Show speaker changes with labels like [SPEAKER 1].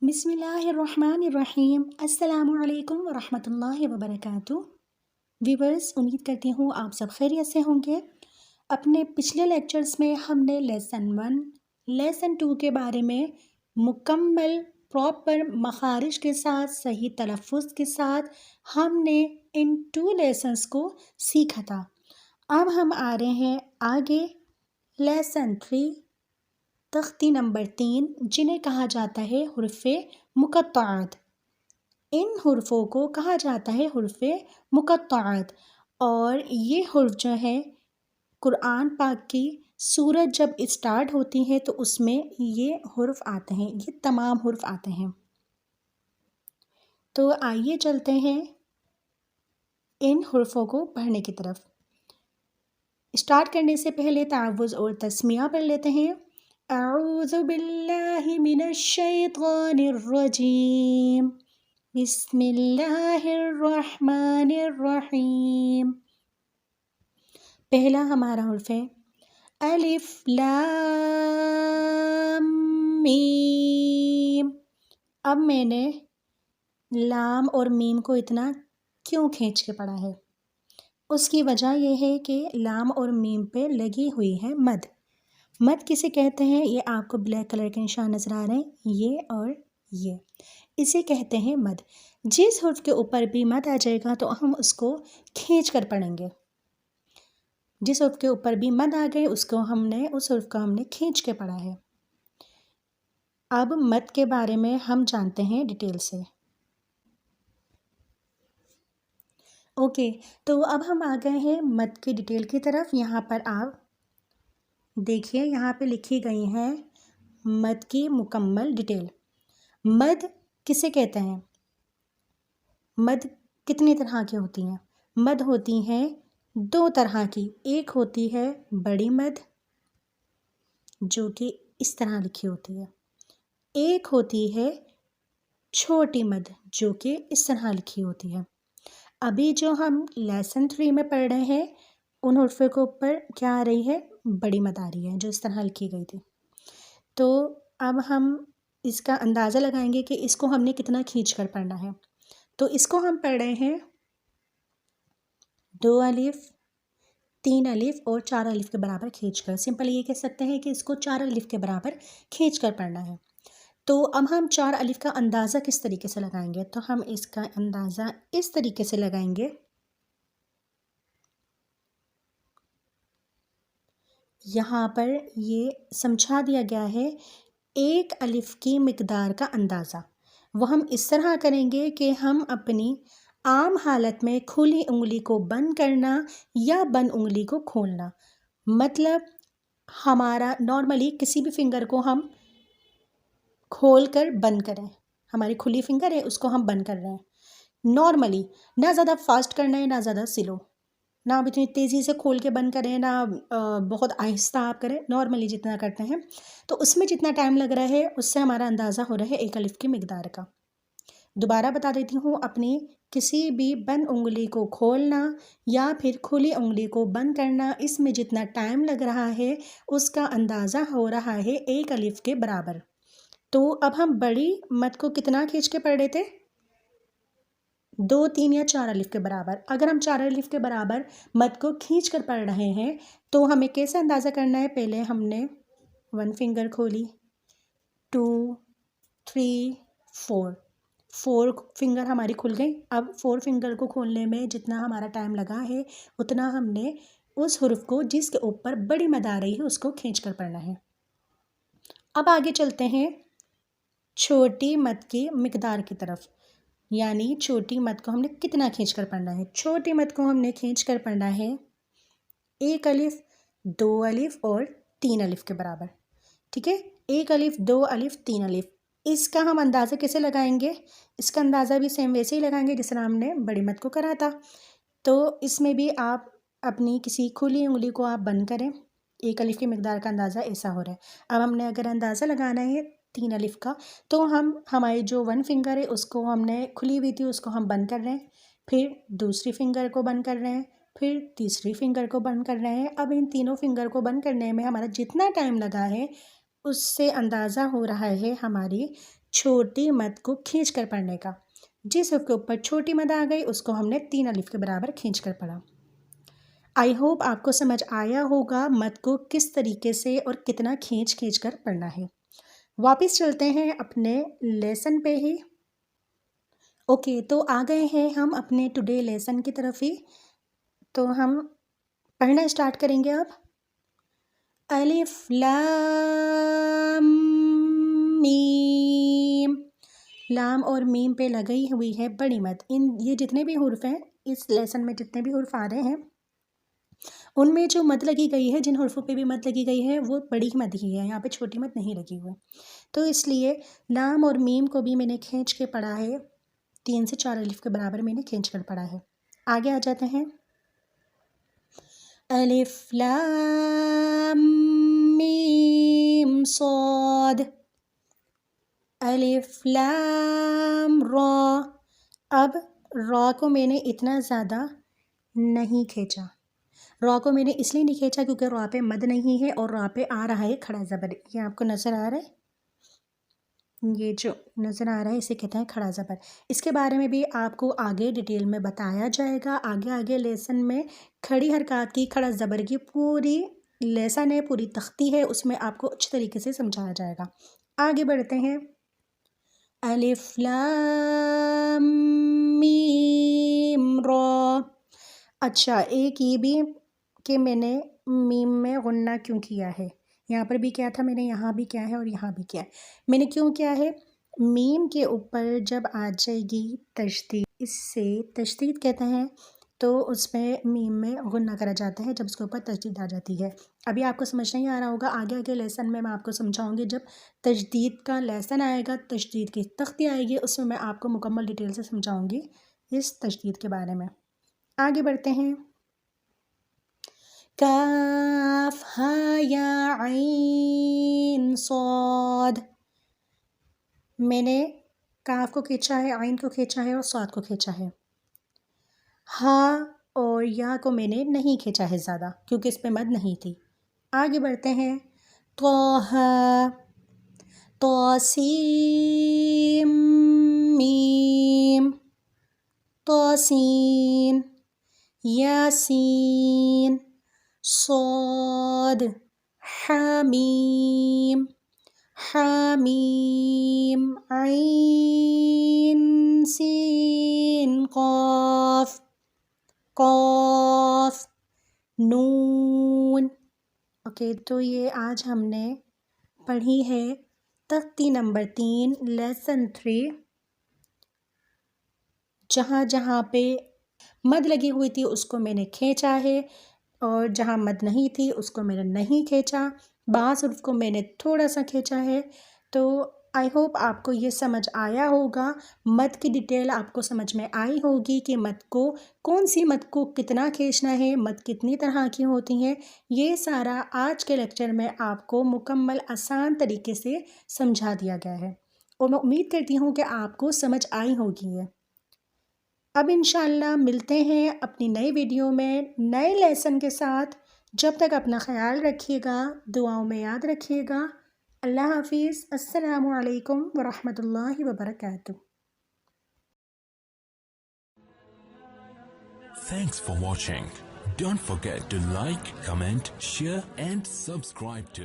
[SPEAKER 1] بسم اللہ الرحمن الرحیم۔ السلام علیکم ورحمۃ اللہ وبرکاتہ۔ ویورز، امید کرتی ہوں آپ سب خیریت سے ہوں گے۔ اپنے پچھلے لیکچرز میں ہم نے لیسن 1 لیسن 2 کے بارے میں مکمل پراپر مخارج کے ساتھ صحیح تلفظ کے ساتھ ہم نے ان 2 لیسنز کو سیکھا تھا۔ اب ہم آ رہے ہیں آگے لیسن 3 تختی نمبر 3، جنہیں کہا جاتا ہے حروف مقطعات۔ ان حروفوں کو کہا جاتا ہے حروف مقطعات، اور یہ حرف جو ہے قرآن پاک کی سورت جب اسٹارٹ ہوتی ہے تو اس میں یہ حرف آتے ہیں، یہ تمام حرف آتے ہیں۔ تو آئیے چلتے ہیں ان حروفوں کو پڑھنے کی طرف۔ اسٹارٹ کرنے سے پہلے تعوذ اور تسمیہ پڑھ لیتے ہیں۔ اعوذ باللہ من الشیطان الرجیم، بسم اللہ الرحمن الرحیم۔ پہلا ہمارا حرف ہے الف لام میم۔ اب میں نے لام اور میم کو اتنا کیوں کھینچ کے پڑھا ہے؟ اس کی وجہ یہ ہے کہ لام اور میم پہ لگی ہوئی ہے مد۔ مد کسے کہتے ہیں؟ یہ آپ کو بلیک کلر کے نشان نظر آ رہے ہیں، یہ اور یہ، اسے کہتے ہیں مد۔ جس حرف کے اوپر بھی مد آ جائے گا تو ہم اس کو کھینچ کر پڑھیں گے۔ جس حرف کے اوپر بھی مد آ گئے اس حرف کو ہم نے کھینچ کے پڑھا ہے۔ اب مد کے بارے میں ہم جانتے ہیں ڈیٹیل سے۔ اوکے، تو اب ہم آ گئے ہیں مد کی ڈیٹیل کی طرف۔ یہاں پر آپ دیکھیے، یہاں پہ لکھی گئی ہیں مد کی مکمل ڈیٹیل۔ مد کسے کہتے ہیں؟ مد کتنی طرح کی ہوتی ہیں؟ مد ہوتی ہیں 2 طرح کی۔ ایک ہوتی ہے بڑی مد جو کہ اس طرح لکھی ہوتی ہے، ایک ہوتی ہے چھوٹی مد جو کہ اس طرح لکھی ہوتی ہے۔ ابھی جو ہم لیسن 3 میں پڑھ رہے ہیں ان حروف کے اوپر کیا آ رہی ہے؟ بڑی مد آ رہی ہے جو اس طرح لکھی گئی تھی۔ تو اب ہم اس کا اندازہ لگائیں گے کہ اس کو ہم نے کتنا کھینچ کر پڑھنا ہے۔ تو اس کو ہم پڑھ رہے ہیں 2 الف، 3 الف اور 4 الف کے برابر کھینچ کر۔ سمپل یہ کہہ سکتے ہیں کہ اس کو 4 الف کے برابر کھینچ کر پڑھنا ہے۔ تو اب ہم 4 الف کا اندازہ کس طریقے سے لگائیں گے؟ تو ہم اس کا اندازہ اس طریقے سے لگائیں گے۔ یہاں پر یہ سمجھا دیا گیا ہے 1 الف کی مقدار کا اندازہ۔ وہ ہم اس طرح کریں گے کہ ہم اپنی عام حالت میں کھلی انگلی کو بند کرنا یا بند انگلی کو کھولنا، مطلب ہمارا نارملی کسی بھی فنگر کو ہم کھول کر بند کریں، ہماری کھلی فنگر ہے اس کو ہم بند کر رہے ہیں نارملی، نہ زیادہ فاسٹ کرنا ہے نہ زیادہ سلو، نہ آپ اتنی تیزی سے کھول کے بند کریں نہ بہت آہستہ آپ کریں، نارملی جتنا کرتے ہیں تو اس میں جتنا ٹائم لگ رہا ہے اس سے ہمارا اندازہ ہو رہا ہے 1 الف کی مقدار کا۔ دوبارہ بتا دیتی ہوں، اپنی کسی بھی بند انگلی کو کھولنا یا پھر کھلی انگلی کو بند کرنا، اس میں جتنا ٹائم لگ رہا ہے اس کا اندازہ ہو رہا ہے 1 الف کے برابر۔ تو اب ہم بڑی مد کو کتنا کھینچ کے پڑھ رہے تھے؟ 2، 3 یا 4 الف کے برابر۔ اگر ہم 4 الف کے برابر مد کو کھینچ کر پڑھ رہے ہیں تو ہمیں کیسے اندازہ کرنا ہے؟ پہلے ہم نے 1 فنگر کھولی، 2، 3، 4 فنگر ہماری کھل گئی۔ اب 4 فنگر کو کھولنے میں جتنا ہمارا ٹائم لگا ہے اتنا ہم نے اس حرف کو جس کے اوپر بڑی مد آ رہی ہے اس کو کھینچ کر پڑھنا ہے۔ اب آگے چلتے ہیں چھوٹی مد کی مقدار کی طرف، یعنی چھوٹی مد کو ہم نے کتنا کھینچ کر پڑھنا ہے؟ چھوٹی مد کو ہم نے کھینچ کر پڑھنا ہے 1 الف، 2 الف اور 3 الف کے برابر، ٹھیک ہے؟ 1 الف، 2 الف، 3 الف۔ اس کا ہم اندازہ کیسے لگائیں گے؟ اس کا اندازہ بھی سیم ویسے ہی لگائیں گے جس طرح ہم نے بڑی مد کو کرا تھا۔ تو اس میں بھی آپ اپنی کسی کھلی انگلی کو آپ بند کریں، 1 الف کی مقدار کا اندازہ ایسا ہو رہا ہے۔ اب ہم نے اگر اندازہ لگانا ہے 3 الف کا تو ہماری جو 1 فنگر ہے اس کو ہم نے کھلی ہوئی تھی اس کو ہم بند کر رہے ہیں، پھر دوسری فنگر کو بند کر رہے ہیں، پھر تیسری فنگر کو بند کر رہے ہیں۔ اب ان تینوں فنگر کو بند کرنے میں ہمارا جتنا ٹائم لگا ہے اس سے اندازہ ہو رہا ہے ہماری چھوٹی مد کو کھینچ کر پڑھنے کا. جس حرف کے اوپر چھوٹی مد آ گئی اس کو ہم نے 3 الف کے برابر کھینچ کر پڑھا. آئی ہوپ آپ کو سمجھ آیا ہوگا مد کو کس طریقے سے اور کتنا کھینچ کر پڑھنا ہے. واپس چلتے ہیں اپنے لیسن پہ ہی. اوکے تو آ گئے ہیں ہم اپنے ٹوڈے لیسن کی طرف ہی. تو ہم پڑھنا اسٹارٹ کریں گے اب. الف لام میم. لام اور میم پہ لگئی ہوئی ہے بڑی مد. یہ جتنے بھی حرف ہیں اس لیسن میں جتنے بھی حرف آ رہے ہیں ان میں جو مد لگی گئی ہے، جن حرفوں پہ بھی مد لگی گئی ہے وہ بڑی مد ہی ہے، یہاں پہ چھوٹی مد نہیں لگی ہوئی. تو اس لیے لام اور میم کو بھی میں نے کھینچ کے پڑھا ہے، 3 سے 4 الف کے برابر میں نے کھینچ کر پڑھا ہے. آگے آ جاتے ہیں. الف لام میم صاد. الف لام را. اب را کو میں نے اتنا زیادہ نہیں کھینچا. را کو میں نے اس لیے نہیں کھینچا کیونکہ را پہ مد نہیں ہے اور را پہ آ رہا ہے کھڑا زبر. یہ آپ کو نظر آ رہا ہے، یہ جو نظر آ رہا ہے اسے کہتے ہیں کھڑا زبر. اس کے بارے میں بھی آپ کو آگے ڈیٹیل میں بتایا جائے گا. آگے لیسن میں کھڑی حرکات کی، کھڑا زبر کی پوری لیسن ہے، پوری تختی ہے، اس میں آپ کو اچھی طریقے سے سمجھایا جائے گا. آگے بڑھتے ہیں. الف لام میم را. اچھا ایک یہ بھی کہ میں نے میم میں غنہ کیوں کیا ہے. یہاں پر بھی کیا تھا میں نے، یہاں بھی کیا ہے اور یہاں بھی کیا ہے. میں نے کیوں کیا ہے؟ میم کے اوپر جب آ جائے گی تشدید، اس سے تشدید کہتے ہیں، تو اس میں میم میں غنہ کرا جاتا ہے جب اس کے اوپر تشدید آ جاتی ہے. ابھی آپ کو سمجھ نہیں آ رہا ہوگا، آگے لیسن میں آپ کو سمجھاؤں گی. جب تشدید کا لیسن آئے گا، تشدید کی تختی آئے گی، اس میں آپ کو مکمل ڈیٹیل سے سمجھاؤں گی اس تشدید کے بارے میں. آگے بڑھتے ہیں. کاف ہا یا عین صاد. میں نے کاف کو کھینچا ہے، عین کو کھینچا ہے اور صاد کو کھینچا ہے. ہا اور یا کو میں نے نہیں کھینچا ہے زیادہ کیونکہ اس پہ مد نہیں تھی. آگے بڑھتے ہیں. طٰہٰ. طاسیم میم. طاسین. یاسین. صاد. حامیم. حامیم. عین سین قاف. قاف. نون. اوکے تو یہ آج ہم نے پڑھی ہے تختی نمبر 3 لیسن 3. جہاں جہاں پہ مد لگی ہوئی تھی اس کو میں نے کھینچا ہے اور جہاں مد نہیں تھی اس کو میں نے نہیں کھینچا. بعض حرف کو میں نے تھوڑا سا کھینچا ہے. تو آئی ہوپ آپ کو یہ سمجھ آیا ہوگا، مد کی ڈیٹیل آپ کو سمجھ میں آئی ہوگی کہ مد کو کون سی مد کو کتنا کھینچنا ہے، مد کتنی طرح کی ہوتی ہیں. یہ سارا آج کے لیکچر میں آپ کو مکمل آسان طریقے سے سمجھا دیا گیا ہے اور میں امید کرتی ہوں کہ آپ کو سمجھ آئی ہوگی. اب انشاءاللہ ملتے ہیں اپنی نئی ویڈیو میں نئے لیسن کے ساتھ. جب تک اپنا خیال رکھیے گا، دعاؤں میں یاد رکھیے گا. اللہ حافظ. السلام علیکم ورحمۃ اللہ وبرکاتہ.
[SPEAKER 2] Thanks for watching. Don't forget to like, comment, share and subscribe to